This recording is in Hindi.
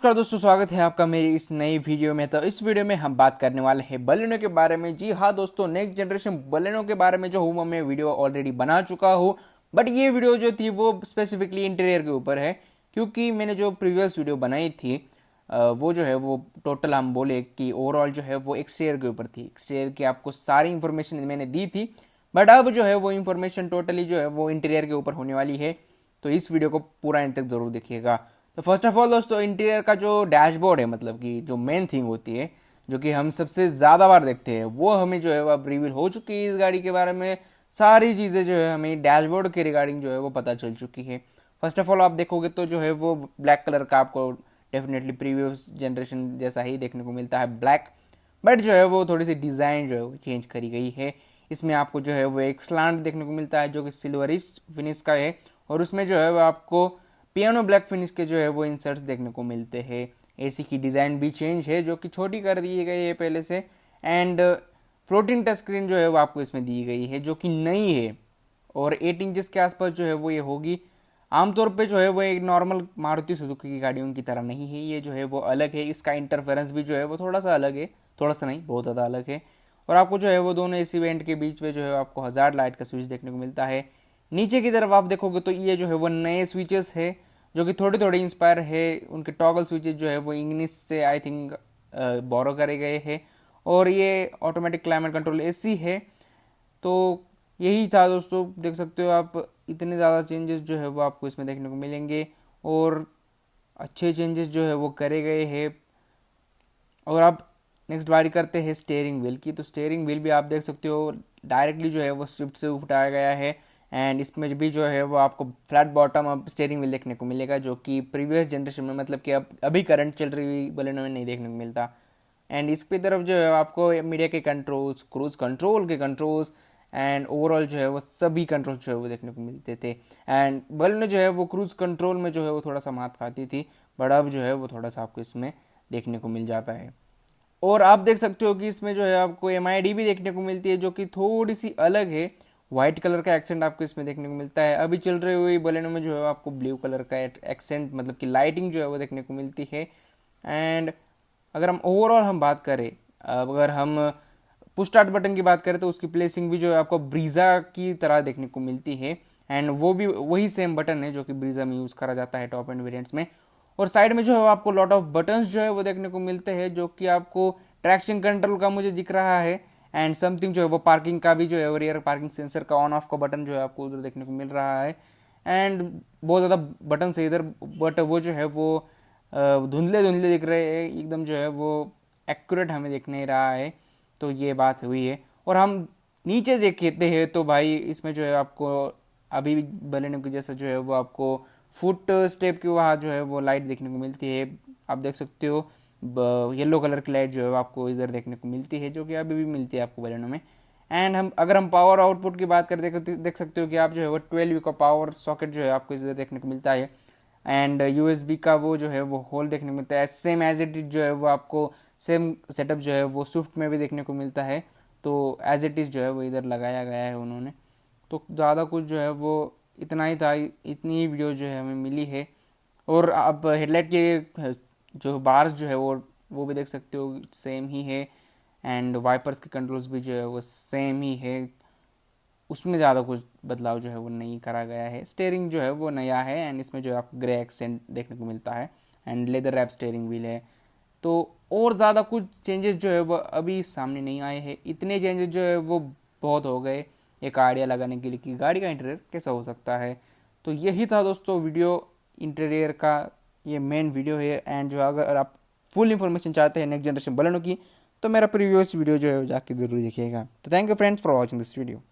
नमस्कार दोस्तों, स्वागत है आपका मेरी इस नई वीडियो में। तो इस वीडियो में हम बात करने वाले हैं बलेनो के बारे में। जी हाँ दोस्तों, नेक्स्ट जनरेशन बलेनो के बारे में जो हूँ मैं वीडियो ऑलरेडी बना चुका हूँ, बट ये वीडियो जो थी वो स्पेसिफिकली इंटीरियर के ऊपर है, क्योंकि मैंने जो प्रीवियस वीडियो बनाई थी वो जो है वो टोटल हम बोले कि ओवरऑल जो है वो एक्सटीरियर के ऊपर थी। एक्सटीरियर की आपको सारी इन्फॉर्मेशन मैंने दी थी, बट अब जो है वो इन्फॉर्मेशन टोटली जो है वो इंटीरियर के ऊपर होने वाली है। तो इस वीडियो को पूरा एंड तक जरूर देखिएगा। तो फर्स्ट ऑफ ऑल दोस्तों, इंटीरियर का जो डैशबोर्ड है, मतलब कि जो मेन थिंग होती है जो कि हम सबसे ज़्यादा बार देखते हैं, वो हमें जो है वो अब रिवील हो चुकी है। इस गाड़ी के बारे में सारी चीज़ें जो है हमें डैशबोर्ड के रिगार्डिंग जो है वो पता चल चुकी है। फर्स्ट ऑफ ऑल आप देखोगे तो जो है वो ब्लैक कलर का आपको डेफिनेटली प्रीवियस जनरेशन जैसा ही देखने को मिलता है, ब्लैक। बट जो है वो थोड़ी सी डिज़ाइन जो है वो चेंज करी गई है। इसमें आपको जो है वो एक स्लांट देखने को मिलता है जो कि सिल्वरिश फिनिश का है, और उसमें जो है वो आपको पियानो ब्लैक फिनिश के जो है वो इंसर्ट्स देखने को मिलते हैं। एसी की डिज़ाइन भी चेंज है जो कि छोटी कर दी गई है पहले से, एंड फ्लोटिंग टच स्क्रीन जो है वो आपको इसमें दी गई है जो कि नई है, और 8 इंचेस के आसपास जो है वो ये होगी। आमतौर पे जो है वो एक नॉर्मल मारुति सुजुकी की गाड़ियों की तरह नहीं है, ये जो है वो अलग है। इसका इंटरफेरेंस भी जो है वो थोड़ा सा अलग है, थोड़ा सा नहीं बहुत ज़्यादा अलग है। और आपको जो है वो दोनों एसी वेंट के बीच में जो है आपको हज़ार्ड लाइट का स्विच देखने को मिलता है। नीचे की तरफ आप देखोगे तो ये जो है वो नए स्विचेस है जो कि थोड़ी थोड़ी इंस्पायर है। उनके टॉगल स्विचेस जो है वो इंग्लिश से आई थिंक बोरो करे गए हैं, और ये ऑटोमेटिक क्लाइमेट कंट्रोल एसी है। तो यही था दोस्तों, देख सकते हो आप इतने ज़्यादा चेंजेस जो है वो आपको इसमें देखने को मिलेंगे, और अच्छे चेंजेस जो है वो करे गए हैं। और आप नेक्स्ट बारी करते हैं स्टेयरिंग व्हील की। तो स्टेयरिंग व्हील भी आप देख सकते हो डायरेक्टली जो है वो स्विफ्ट से उठाया गया है, एंड इसमें भी जो है वो आपको फ्लैट बॉटम अब स्टेयरिंग व्हील देखने को मिलेगा, जो कि प्रीवियस जनरेशन में, मतलब कि अब अभी करंट चल रही हुई बलेनो में नहीं देखने को मिलता। एंड इसकी तरफ जो है आपको मीडिया के कंट्रोल्स, क्रूज कंट्रोल के कंट्रोल्स, एंड ओवरऑल जो है वो सभी कंट्रोल जो है वो देखने को मिलते थे। एंड बलेनो जो है वो क्रूज कंट्रोल में जो है वो थोड़ा सा मात खाती थी, बट अब जो है वो थोड़ा सा आपको इसमें देखने को मिल जाता है। और आप देख सकते हो कि इसमें जो है आपको MID भी देखने को मिलती है जो कि थोड़ी सी अलग है। वाइट कलर का एक्सेंट आपको इसमें देखने को मिलता है। अभी चल रही हुई बलेनो में जो है आपको ब्लू कलर का एक्सेंट, मतलब कि लाइटिंग जो है वो देखने को मिलती है। एंड अगर हम ओवरऑल हम बात करें, अगर हम पुश स्टार्ट बटन की बात करें तो उसकी प्लेसिंग भी जो है आपको ब्रीजा की तरह देखने को मिलती है, एंड वो भी वही सेम बटन है जो कि ब्रीजा में यूज़ करा जाता है टॉप एंड वेरिएंट्स में। और साइड में जो है आपको लॉट ऑफ बटन्स जो है वो देखने को मिलते हैं, जो कि आपको ट्रैक्शन कंट्रोल का मुझे दिख रहा है, एंड समथिंग जो है वो पार्किंग का भी जो है रियर पार्किंग सेंसर का ऑन ऑफ का बटन जो है आपको उधर देखने को मिल रहा है। एंड बहुत ज़्यादा बटन है इधर, बट वो जो है वो धुंधले धुंधले दिख रहे हैं एकदम, जो है वो एक्यूरेट हमें दिख नहीं रहा है। तो ये बात हुई है। और हम नीचे देखते हैं तो भाई इसमें जो है आपको अभी बलेनो की जैसा जो है वो आपको फुट स्टेप की वहाँ जो है वो लाइट देखने को मिलती है। आप देख सकते हो येलो कलर की लाइट जो है वो आपको इधर देखने को मिलती है, जो कि अभी भी मिलती है आपको बलेनो में। एंड हम अगर हम पावर आउटपुट की बात करें देख सकते हो कि आप जो है वो 12V का पावर सॉकेट जो है आपको इधर देखने को मिलता है, एंड USB का वो जो है वो होल देखने को मिलता है। सेम एज इट इज जो है वो आपको सेम सेटअप जो है वो स्विफ्ट में भी देखने को मिलता है। तो एज इट इज़ जो है वो इधर लगाया गया है उन्होंने। तो ज़्यादा कुछ जो है वो इतना ही था, इतनी ही वीडियो जो है हमें मिली है। और आप हेडलाइट के जो बार्स जो है वो भी देख सकते हो सेम ही है, एंड वाइपर्स के कंट्रोल्स भी जो है वो सेम ही है। उसमें ज़्यादा कुछ बदलाव जो है वो नहीं करा गया है। स्टेयरिंग जो है वो नया है, एंड इसमें जो है आपको ग्रे एक्सेंट देखने को मिलता है, and leather wrap steering wheel है। तो और ज़्यादा कुछ चेंजेस जो है वो अभी सामने नहीं आए हैं। इतने चेंजेस जो है वो बहुत हो गए एक आइडिया लगाने के लिए कि गाड़ी का इंटीरियर कैसा हो सकता है। तो यही था दोस्तों वीडियो, इंटीरियर का ये मेन वीडियो है। एंड जो अगर आप फुल इन्फॉर्मेशन चाहते हैं नेक्स्ट जनरेशन बलेनो की, तो मेरा प्रीवियस वीडियो जो है जाके ज़रूर देखिएगा। तो thank you friends for watching this video.